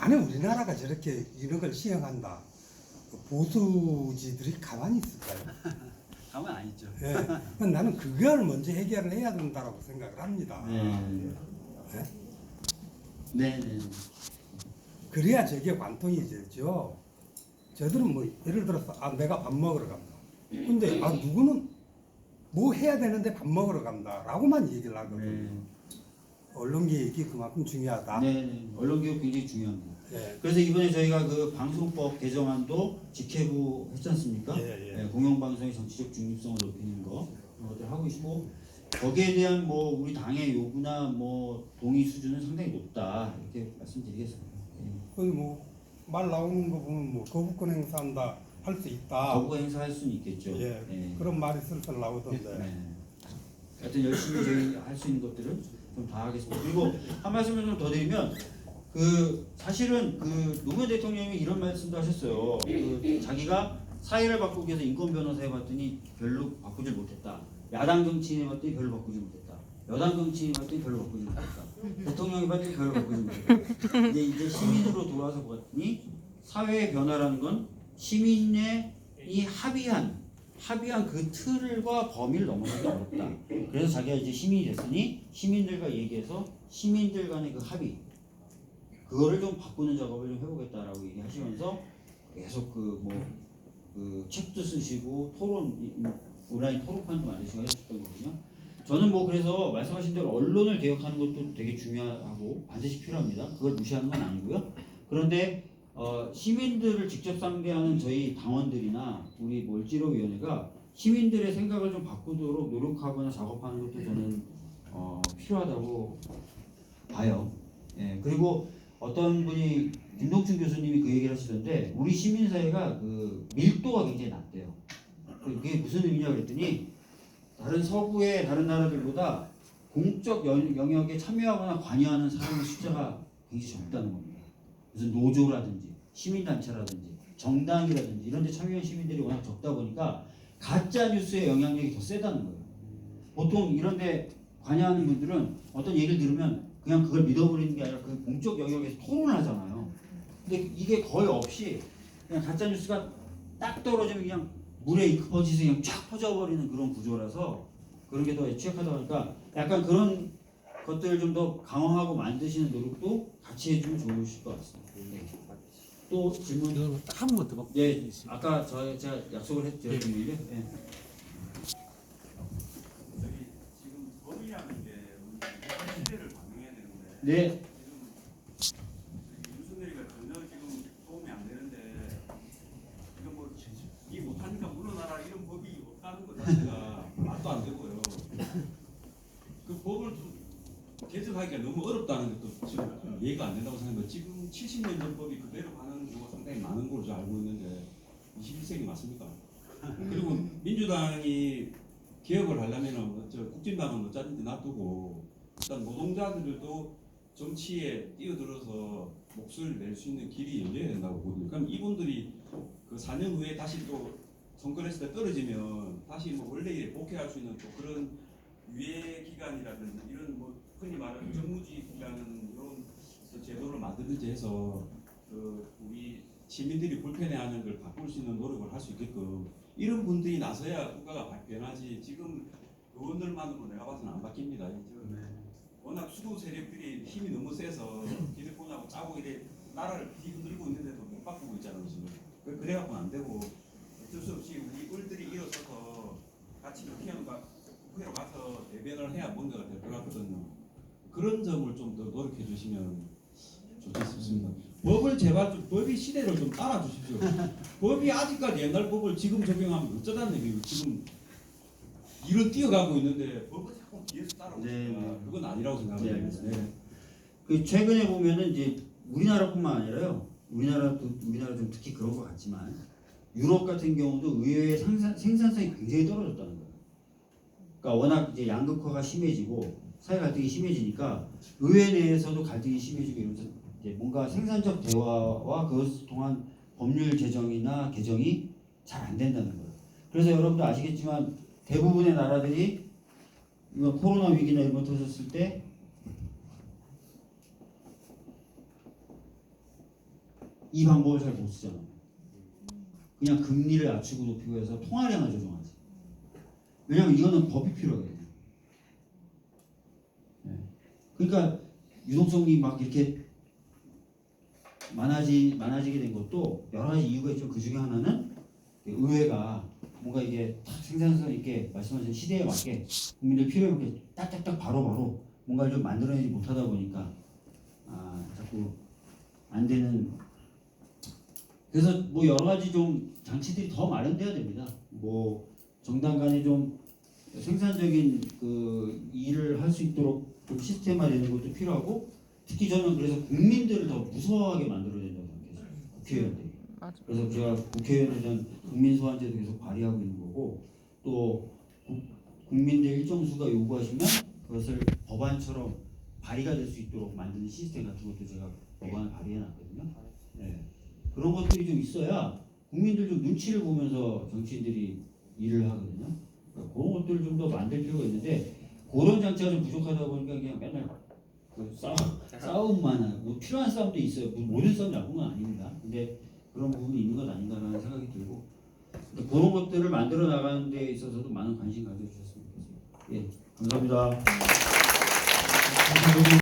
아니 우리나라가 저렇게 이런 걸 시행한다. 보수지들이 가만히 있을까요? 가만 안 있죠. 예. 나는 그걸 먼저 해결을 해야 된다고 생각을 합니다. 네. 예? 네, 네. 그래야 저게 관통이 되죠. 저들은 뭐 예를 들어서 내가 밥 먹으러 간다. 근데 누구는 뭐 해야 되는데 밥 먹으러 간다라고만 얘기를 하거든. 네. 언론 개혁이 그만큼 중요하다. 네, 언론 개혁 굉장히 중요합니다. 예. 그래서 이번에 저희가 그 방송법 개정안도 직회부 했지 않습니까? 예. 공영방송의 정치적 중립성을 높이는 거 그런 것들 하고 있고 거기에 대한 뭐 우리 당의 요구나 뭐 동의 수준은 상당히 높다 이렇게 말씀드리겠습니다. 거기 뭐 말 나오는 거 보면 뭐 거부권 행사한다 할 수 있다. 거부 행사할 수는 있겠죠. 예. 네. 그런 말이 슬슬 나오던데. 네. 하여튼 열심히 저희 할 수 있는 것들은 좀 다 하겠습니다. 그리고 한 말씀을 좀 더 드리면 그 사실은 그 노무현 대통령이 이런 말씀도 하셨어요. 그 자기가 사회를 바꾸기 위해서 인권 변호사 해봤더니 별로 바꾸질 못했다. 야당 정치인 해봤더니 별로 바꾸지 못했다. 여당 정치인 해봤더니 별로 바꾸지 못했다. 대통령이 해봤더니 별로 바꾸지 못했다. 이제 시민으로 돌아와서 봤더니 사회의 변화라는 건 시민의 이 합의한 그 틀과 범위를 넘어서기 어렵다. 그래서 자기가 이제 시민이 됐으니 시민들과 얘기해서 시민들 간의 그 합의 그거를 좀 바꾸는 작업을 좀 해보겠다라고 얘기하시면서 계속 그 책도 쓰시고 온라인 토론판도 만드시고 하셨던 거거든요. 저는 뭐 그래서 말씀하신 대로 언론을 개혁하는 것도 되게 중요하고 반드시 필요합니다. 그걸 무시하는 건 아니고요. 그런데 시민들을 직접 상대하는 저희 당원들이나 우리 몰지로위원회가 시민들의 생각을 좀 바꾸도록 노력하거나 작업하는 것도 저는 필요하다고 봐요. 예, 그리고 어떤 분이 김동춘 교수님이 그 얘기를 하시던데 우리 시민사회가 그 밀도가 굉장히 낮대요. 그게 무슨 의미냐 그랬더니 다른 서구의 다른 나라들보다 공적 영역에 참여하거나 관여하는 사람의 숫자가 굉장히 적다는 겁니다. 무슨 노조라든지 시민단체라든지 정당이라든지 이런 데 참여한 시민들이 워낙 적다 보니까 가짜 뉴스의 영향력이 더 세다는 거예요. 보통 이런 데 관여하는 분들은 어떤 얘기를 들으면 그냥 그걸 믿어버리는 게 아니라 그 공적 영역에서 토론을 하잖아요. 근데 이게 거의 없이 그냥 가짜 뉴스가 딱 떨어지면 그냥 물에 익혀지서 그냥 쫙 퍼져버리는 그런 구조라서 그런 게 더 취약하다 보니까 약간 그런 것들을 좀 더 강화하고 만드시는 노력도 같이 해주면 좋으실 것 같습니다. 네. 또 질문? 한 번 더. 네, 아까 제가 약속을 했죠. 질문이요. 네. 지금 법이라는 게 우리 시대를 반영해야 되는데 네. 지금 윤석열이가 전혀 지금 도움이 안 되는데 이거 뭐 이 못하니까 물러나라 이런 법이 없다는 것 자체가 말도 안 되고요. 그 법을 좀 개정하기가 너무 어렵다는 것도 지금 이해가 안 된다고 생각합니다. 지금 70년 전 법이 그대로 가는 경우가 상당히 많은 걸로 알고 있는데 21세기 맞습니까? 그리고 민주당이 개혁을 하려면 국진당은 어쩌든지 놔두고 일단 노동자들도 정치에 뛰어들어서 목소리를 낼 수 있는 길이 열려야 된다고 보거든요. 그럼 이분들이 그 4년 후에 다시 또 선거했을 때 떨어지면 다시 뭐 원래 일에 복귀할 수 있는 또 그런 유예 기간이라든지 이런 뭐 흔히 말하는 정무지 기간은 이런 제도를 만들든지 해서 그 우리 시민들이 불편해하는 걸 바꿀 수 있는 노력을 할 수 있게끔 이런 분들이 나서야 국가가 변하지 지금 의원들만으로 내가 봐서는 안 바뀝니다. 워낙 수구 세력들이 힘이 너무 세서 기득권하고 짜고 이래 나라를 뒤흔들고 있는데도 못 바꾸고 있잖아요 지금. 그래갖고는 안 되고 어쩔 수 없이 우리 을들이 일어서서 같이 국회로 가서 대변을 해야 뭔가가 될 것 같거든요. 그런 점을 좀 더 노력해 주시면 좋겠습니다. 법을 제발 좀 법이 시대를 좀 따라주십시오. 법이 아직까지 옛날 법을 지금 적용하면 어쩌다는 얘기예요. 지금 일은 뛰어가고 있는데 법은 자꾸 뒤에서 따라오니까 네. 그건 아니라고 생각합니다. 네. 그 최근에 보면은 이제 우리나라뿐만 아니라요. 우리나라 좀 특히 그런 것 같지만 유럽 같은 경우도 의회의 생산성이 굉장히 떨어졌다는 거예요. 그러니까 워낙 이제 양극화가 심해지고 사회 갈등이 심해지니까 의회 내에서도 갈등이 심해지고 이러면서 이제 뭔가 생산적 대화와 그것을 통한 법률 제정이나 개정이 잘 안 된다는 거예요. 그래서 여러분도 아시겠지만 대부분의 나라들이 이거 코로나 위기나 이런 거 터졌을 때 이 방법을 잘 못 쓰잖아. 그냥 금리를 낮추고 높이고 해서 통화량을 조정하지. 왜냐면 이거는 법이 필요하거든요. 네. 그러니까 유동성이 막 이렇게 많아지게 된 것도 여러 가지 이유가 있죠. 그 중에 하나는 의회가 뭔가 이게 딱 생산성 있게 말씀하신 시대에 맞게 국민들 필요에 맞게 딱딱딱 바로바로 뭔가를 좀 만들어내지 못하다 보니까 자꾸 안 되는. 그래서 뭐 여러 가지 좀 장치들이 더 마련돼야 됩니다. 뭐 정당 간에 좀 생산적인 그 일을 할 수 있도록 좀 시스템화되는 것도 필요하고, 특히 저는 그래서 국민들을 더 무서워하게 만들어야 된다고 생각해요. 국회의원들이. 그래서 제가 국회의원들은 국민 소환제도 계속 발의하고 있는 거고, 또 국민들 일정 수가 요구하시면 그것을 법안처럼 발의가 될 수 있도록 만드는 시스템 같은 것도 제가 법안을 발의해 놨거든요. 네. 그런 것들이 좀 있어야 국민들 좀 눈치를 보면서 정치인들이 일을 하거든요. 그러니까 그런 것들을 좀 더 만들 필요가 있는데, 그런 장치가 좀 부족하다 보니까 그냥 맨날 그 싸움만 하고, 뭐 필요한 싸움도 있어요. 모든 싸움이 나쁜 건 아닙니다. 근데 그런 부분이 있는 것 아닌가라는 생각이 들고, 그러니까 그런 것들을 만들어 나가는 데 있어서도 많은 관심 가져주셨으면 좋겠습니다. 예, 감사합니다.